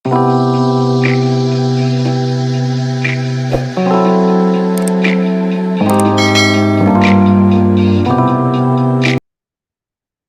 Hey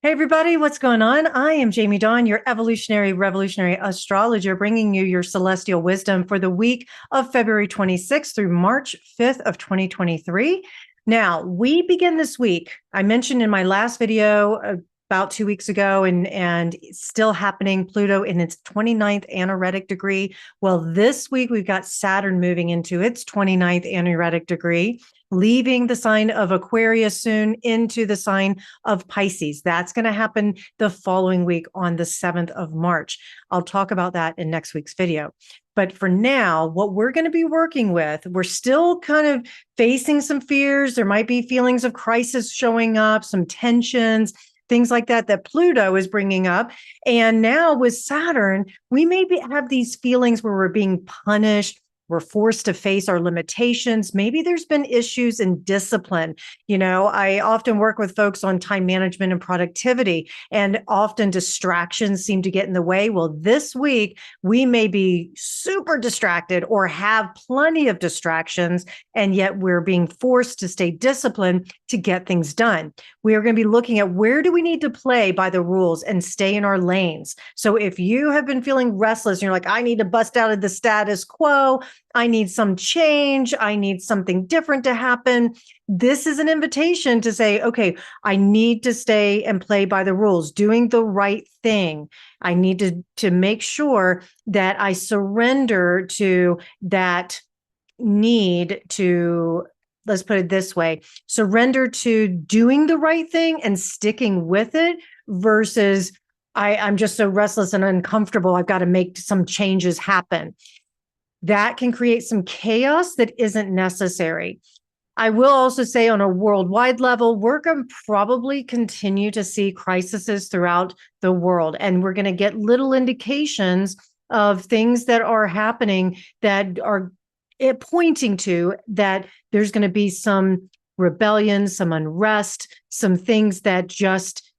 everybody, what's going on? I am Jamie Dawn, your evolutionary revolutionary astrologer, bringing you your celestial wisdom for the week of February 26th through March 5th of 2023. Now, we begin this week. I mentioned in my last video about 2 weeks ago, and it's still happening, Pluto in its 29th anaretic degree. Well, this week we've got Saturn moving into its 29th anaretic degree, leaving the sign of Aquarius soon into the sign of Pisces. That's going to happen the following week on the 7th of March. I'll talk about that in next week's video. But for now, what we're going to be working with, we're still kind of facing some fears. There might be feelings of crisis showing up, some tensions, things like that, that Pluto is bringing up. And now with Saturn, we maybe have these feelings where we're being punished. We're forced to face our limitations. Maybe there's been issues in discipline. You know, I often work with folks on time management and productivity, and often distractions seem to get in the way. Well, this week, we may be super distracted or have plenty of distractions, and yet we're being forced to stay disciplined to get things done. We are going to be looking at where do we need to play by the rules and stay in our lanes. So if you have been feeling restless, and you're like, I need to bust out of the status quo, I need some change, I need something different to happen, this is an invitation to say, okay, I need to stay and play by the rules, doing the right thing. I need to make sure that I surrender to that need to, let's put it this way, surrender to doing the right thing and sticking with it versus I'm just so restless and uncomfortable, I've got to make some changes happen. That can create some chaos that isn't necessary. I will also say on a worldwide level, we're going to probably continue to see crises throughout the world, and we're going to get little indications of things that are happening that are pointing to that there's going to be some rebellion, some unrest, some things that just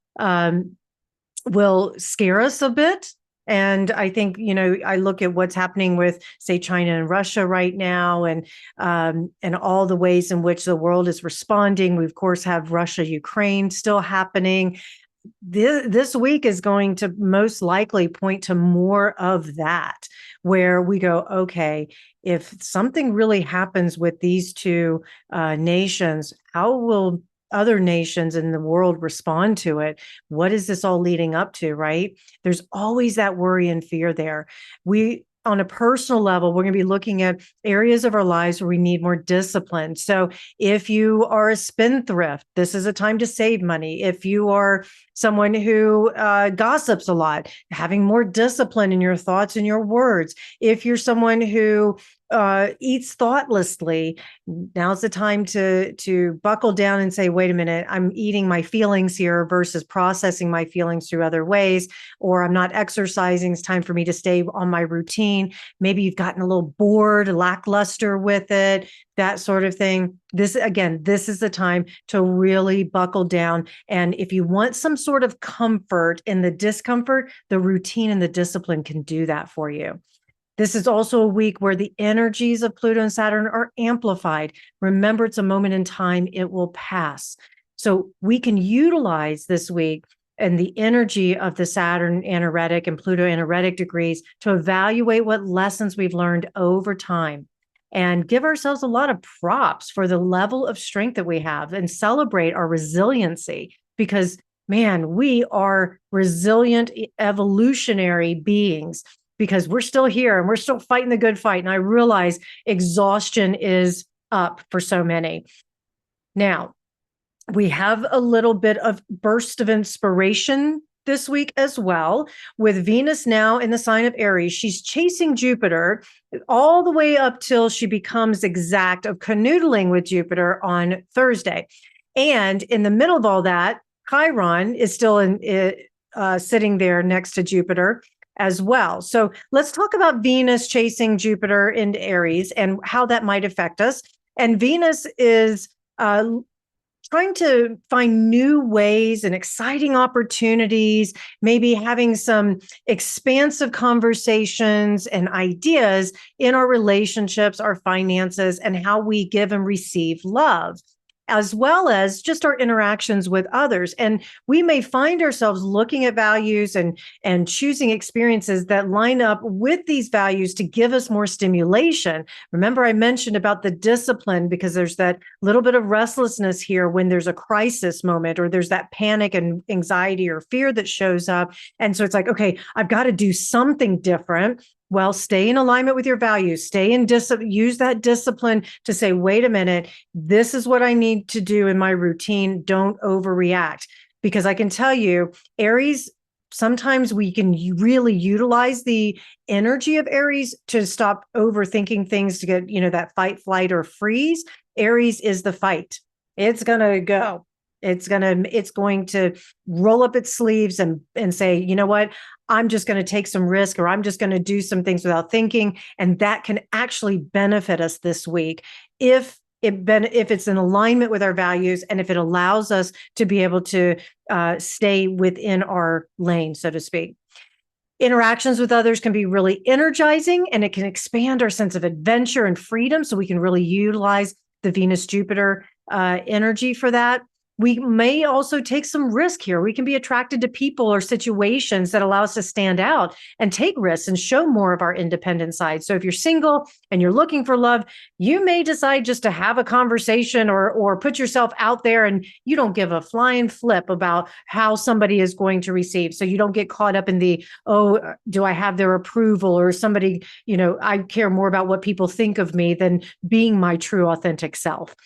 will scare us a bit. And I think, you know, I look at what's happening with, say, China and Russia right now, and all the ways in which the world is responding. We, of course, have Russia, Ukraine still happening. This week is going to most likely point to more of that, where we go, okay, if something really happens with these two nations, how will other nations in the world respond to it? What is this all leading up to, right? There's always that worry and fear there. On a personal level, we're going to be looking at areas of our lives where we need more discipline. So if you are a spendthrift, this is a time to save money. If you are someone who gossips a lot, having more discipline in your thoughts and your words. If you're someone who eats thoughtlessly, now's the time to buckle down and say, wait a minute, I'm eating my feelings here versus processing my feelings through other ways, or I'm not exercising. It's time for me to stay on my routine. Maybe you've gotten a little bored, lackluster with it, that sort of thing. This is the time to really buckle down. And if you want some sort of comfort in the discomfort, the routine and the discipline can do that for you. This is also a week where the energies of Pluto and Saturn are amplified. Remember, it's a moment in time, it will pass. So we can utilize this week and the energy of the Saturn anaretic and Pluto anaretic degrees to evaluate what lessons we've learned over time and give ourselves a lot of props for the level of strength that we have and celebrate our resiliency, because, man, we are resilient evolutionary beings, because we're still here and we're still fighting the good fight. And I realize exhaustion is up for so many. Now, we have a little bit of burst of inspiration this week as well, with Venus now in the sign of Aries. She's chasing Jupiter all the way up till she becomes exact of canoodling with Jupiter on Thursday. And in the middle of all that, Chiron is still sitting there next to Jupiter as well. So let's talk about Venus chasing Jupiter into Aries and how that might affect us. And Venus is trying to find new ways and exciting opportunities, maybe having some expansive conversations and ideas in our relationships, our finances, and how we give and receive love, as well as just our interactions with others. And we may find ourselves looking at values and choosing experiences that line up with these values to give us more stimulation. Remember, I mentioned about the discipline, because there's that little bit of restlessness here when there's a crisis moment, or there's that panic and anxiety or fear that shows up. And so it's like, okay, I've got to do something different. Well, stay in alignment with your values, stay in use that discipline to say, wait a minute, this is what I need to do in my routine. Don't overreact. Because I can tell you, Aries, sometimes we can really utilize the energy of Aries to stop overthinking things, to get, that fight, flight, or freeze. Aries is the fight. It's going to go. It's going to roll up its sleeves and say, you know what? I'm just going to take some risk, or I'm just going to do some things without thinking. And that can actually benefit us this week if it's in alignment with our values, and if it allows us to be able to stay within our lane, so to speak. Interactions with others can be really energizing, and it can expand our sense of adventure and freedom. So we can really utilize the Venus-Jupiter energy for that. We may also take some risk here. We can be attracted to people or situations that allow us to stand out and take risks and show more of our independent side. So if you're single and you're looking for love, you may decide just to have a conversation or put yourself out there, and you don't give a flying flip about how somebody is going to receive. So you don't get caught up in the, oh, do I have their approval, or somebody, I care more about what people think of me than being my true authentic self.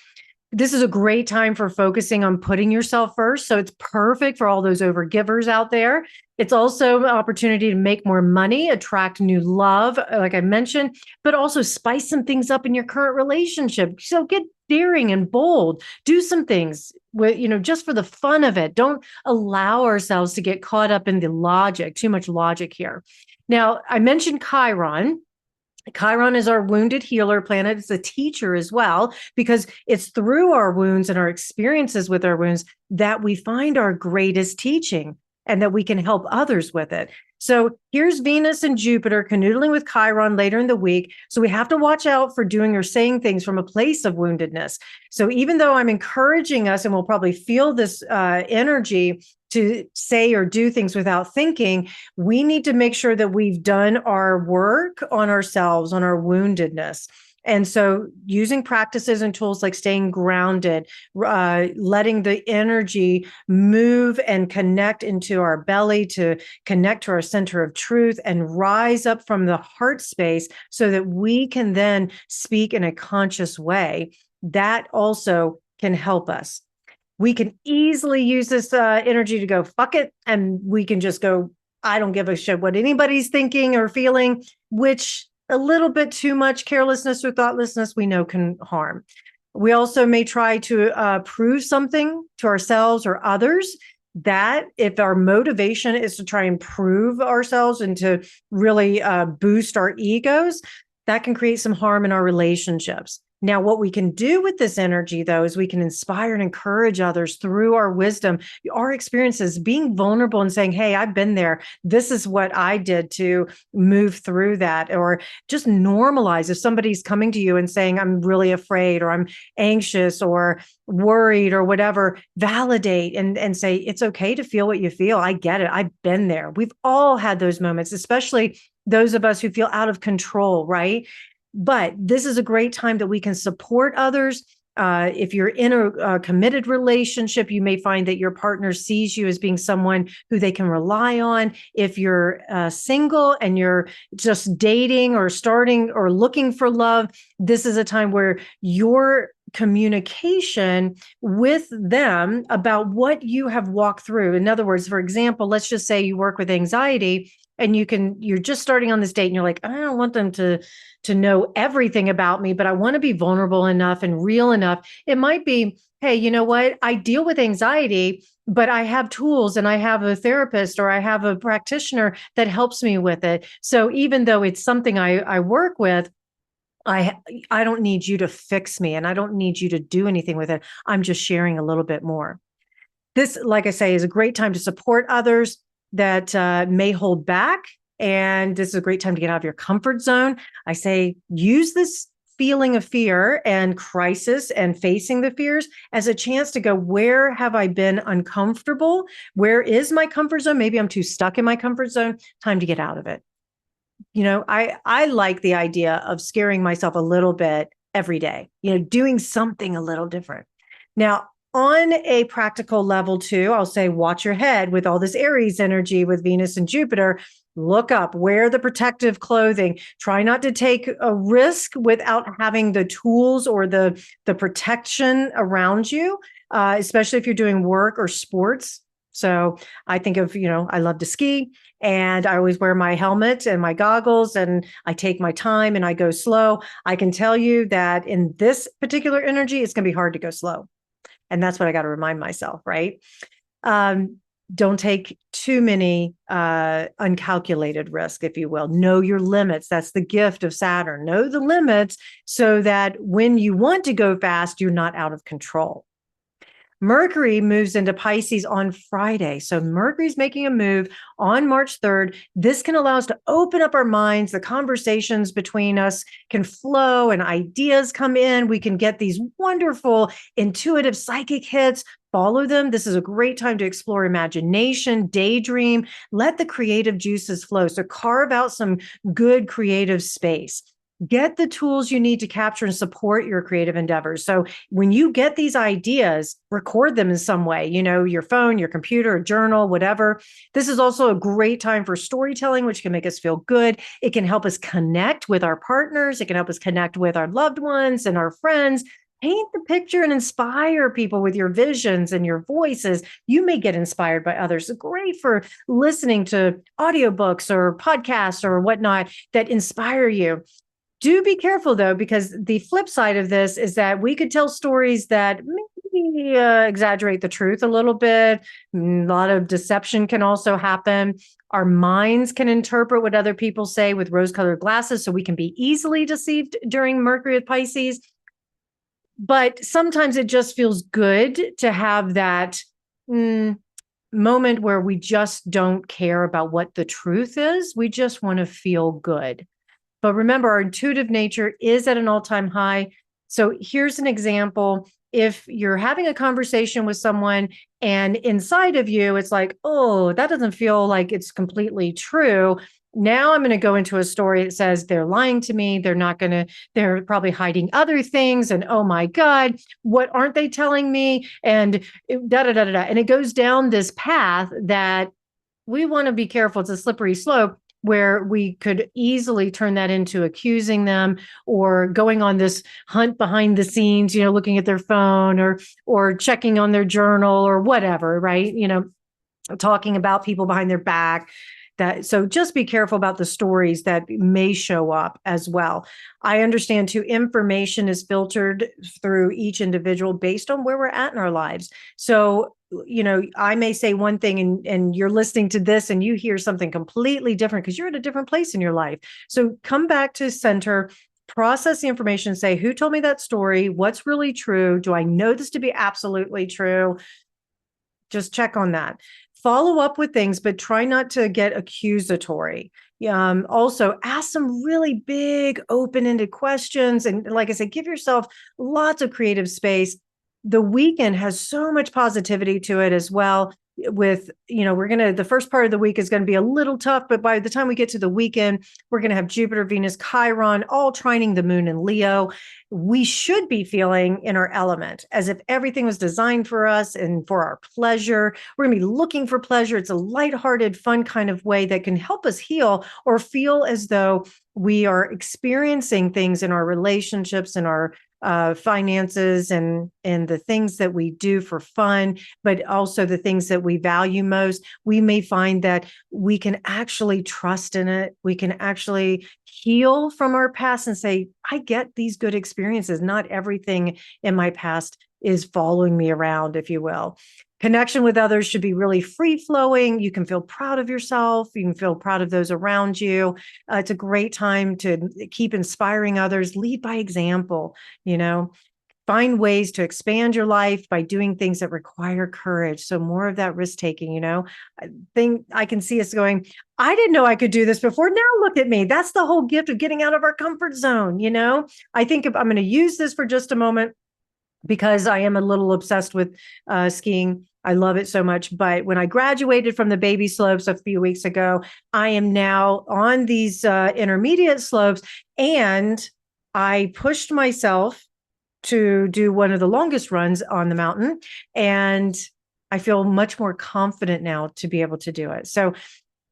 This is a great time for focusing on putting yourself first. So it's perfect for all those overgivers out there. It's also an opportunity to make more money, attract new love, like I mentioned, but also spice some things up in your current relationship. So get daring and bold. Do some things with, just for the fun of it. Don't allow ourselves to get caught up in the logic, too much logic here. Now, I mentioned Chiron. Chiron is our wounded healer planet. It's a teacher as well, because it's through our wounds and our experiences with our wounds that we find our greatest teaching, and that we can help others with it. So here's Venus and Jupiter canoodling with Chiron later in the week. So we have to watch out for doing or saying things from a place of woundedness. So even though I'm encouraging us, and we'll probably feel this energy to say or do things without thinking, we need to make sure that we've done our work on ourselves, on our woundedness. And so using practices and tools like staying grounded, letting the energy move and connect into our belly, to connect to our center of truth and rise up from the heart space, so that we can then speak in a conscious way, that also can help us. We can easily use this energy to go, fuck it. And we can just go, I don't give a shit what anybody's thinking or feeling, which a little bit too much carelessness or thoughtlessness we know can harm. We also may try to prove something to ourselves or others, that if our motivation is to try and prove ourselves and to really boost our egos, that can create some harm in our relationships. Now, what we can do with this energy, though, is we can inspire and encourage others through our wisdom, our experiences, being vulnerable and saying, hey, I've been there. This is what I did to move through that. Or just normalize if somebody's coming to you and saying, I'm really afraid, or I'm anxious or worried or whatever, validate and say, it's okay to feel what you feel. I get it. I've been there. We've all had those moments, especially those of us who feel out of control, right? But this is a great time that we can support others. If you're in a committed relationship, you may find that your partner sees you as being someone who they can rely on. If you're single and you're just dating or starting or looking for love, this is a time where your communication with them about what you have walked through. In other words, for example, let's just say you work with anxiety and you're just starting on this date and you're like, I don't want them to know everything about me, but I want to be vulnerable enough and real enough. It might be, hey, you know what? I deal with anxiety, but I have tools and I have a therapist or I have a practitioner that helps me with it. So even though it's something I work with, I I don't need you to fix me and I don't need you to do anything with it. I'm just sharing a little bit more. This, like I say, is a great time to support others that may hold back. And this is a great time to get out of your comfort zone. I say use this feeling of fear and crisis and facing the fears as a chance to go, where have I been uncomfortable? Where is my comfort zone? Maybe I'm too stuck in my comfort zone. Time to get out of it. I like the idea of scaring myself a little bit every day, doing something a little different. Now, on a practical level too, I'll say watch your head with all this Aries energy with Venus and Jupiter. Look up, wear the protective clothing. Try not to take a risk without having the tools or the protection around you, especially if you're doing work or sports. So I think of, I love to ski and I always wear my helmet and my goggles and I take my time and I go slow. I can tell you that in this particular energy, it's going to be hard to go slow. And that's what I got to remind myself, right? Don't take too many uncalculated risk, if you will. Know your limits. That's the gift of Saturn. Know the limits so that when you want to go fast, you're not out of control. Mercury moves into Pisces on Friday. So Mercury's making a move on March 3rd. This can allow us to open up our minds. The conversations between us can flow and ideas come in. We can get these wonderful intuitive psychic hits. Follow them. This is a great time to explore imagination, daydream, let the creative juices flow. So carve out some good creative space. Get the tools you need to capture and support your creative endeavors. So when you get these ideas, record them in some way, your phone, your computer, a journal, whatever. This is also a great time for storytelling, which can make us feel good. It can help us connect with our partners. It can help us connect with our loved ones and our friends. Paint the picture and inspire people with your visions and your voices. You may get inspired by others. It's great for listening to audiobooks or podcasts or whatnot that inspire you. Do be careful, though, because the flip side of this is that we could tell stories that maybe exaggerate the truth a little bit. A lot of deception can also happen. Our minds can interpret what other people say with rose-colored glasses, so we can be easily deceived during Mercury with Pisces. But sometimes it just feels good to have that moment where we just don't care about what the truth is. We just want to feel good. But remember, our intuitive nature is at an all-time high. So here's an example. If you're having a conversation with someone and inside of you, it's like, oh, that doesn't feel like it's completely true. Now I'm going to go into a story that says they're lying to me. They're probably hiding other things. And oh my God, what aren't they telling me? And da da da da da. And it goes down this path that we want to be careful. It's a slippery slope where we could easily turn that into accusing them or going on this hunt behind the scenes, looking at their phone or checking on their journal or whatever, right? Talking about people behind their back. So just be careful about the stories that may show up as well. I understand too, information is filtered through each individual based on where we're at in our lives. So, I may say one thing and you're listening to this and you hear something completely different because you're at a different place in your life. So come back to center, process the information, say, who told me that story? What's really true? Do I know this to be absolutely true? Just check on that. Follow up with things, but try not to get accusatory. Also, ask some really big, open-ended questions. And like I said, give yourself lots of creative space. The weekend has so much positivity to it as well. The first part of the week is going to be a little tough, but by the time we get to the weekend, we're going to have Jupiter, Venus, Chiron, all trining the moon in Leo. We should be feeling in our element as if everything was designed for us and for our pleasure. We're going to be looking for pleasure. It's a lighthearted, fun kind of way that can help us heal or feel as though we are experiencing things in our relationships and our finances and the things that we do for fun, but also the things that we value most. We may find that we can actually trust in it. We can actually heal from our past and say, I get these good experiences. Not everything in my past is following me around, if you will. Connection with others should be really free flowing. You can feel proud of yourself. You can feel proud of those around you. It's a great time to keep inspiring others, lead by example, you know, find ways to expand your life by doing things that require courage. So more of that risk taking, I think I can see us going, I didn't know I could do this before. Now look at me. That's the whole gift of getting out of our comfort zone. I think if I'm going to use this for just a moment, because I am a little obsessed with skiing. I love it so much. But when I graduated from the baby slopes a few weeks ago, I am now on these intermediate slopes, and I pushed myself to do one of the longest runs on the mountain. And I feel much more confident now to be able to do it. So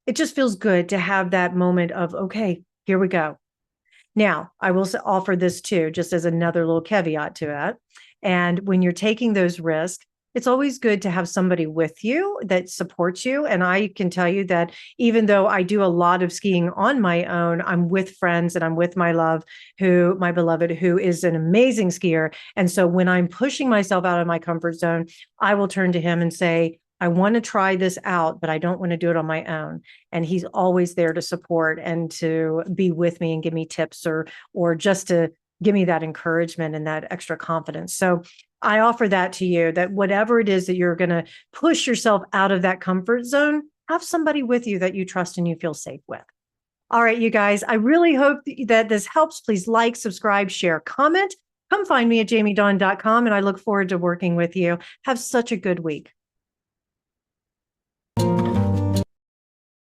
it just feels good to have that moment of, okay, here we go. Now, I will offer this too, just as another little caveat to that. And when you're taking those risks, it's always good to have somebody with you that supports you. And I can tell you that even though I do a lot of skiing on my own, I'm with friends and I'm with my beloved, who is an amazing skier. And so when I'm pushing myself out of my comfort zone, I will turn to him and say, I want to try this out, but I don't want to do it on my own. And he's always there to support and to be with me and give me tips or just to give me that encouragement and that extra confidence. So I offer that to you, that whatever it is that you're going to push yourself out of that comfort zone, have somebody with you that you trust and you feel safe with. All right, you guys, I really hope that this helps. Please like, subscribe, share, comment. Come find me at jamiedawn.com, and I look forward to working with you. Have such a good week.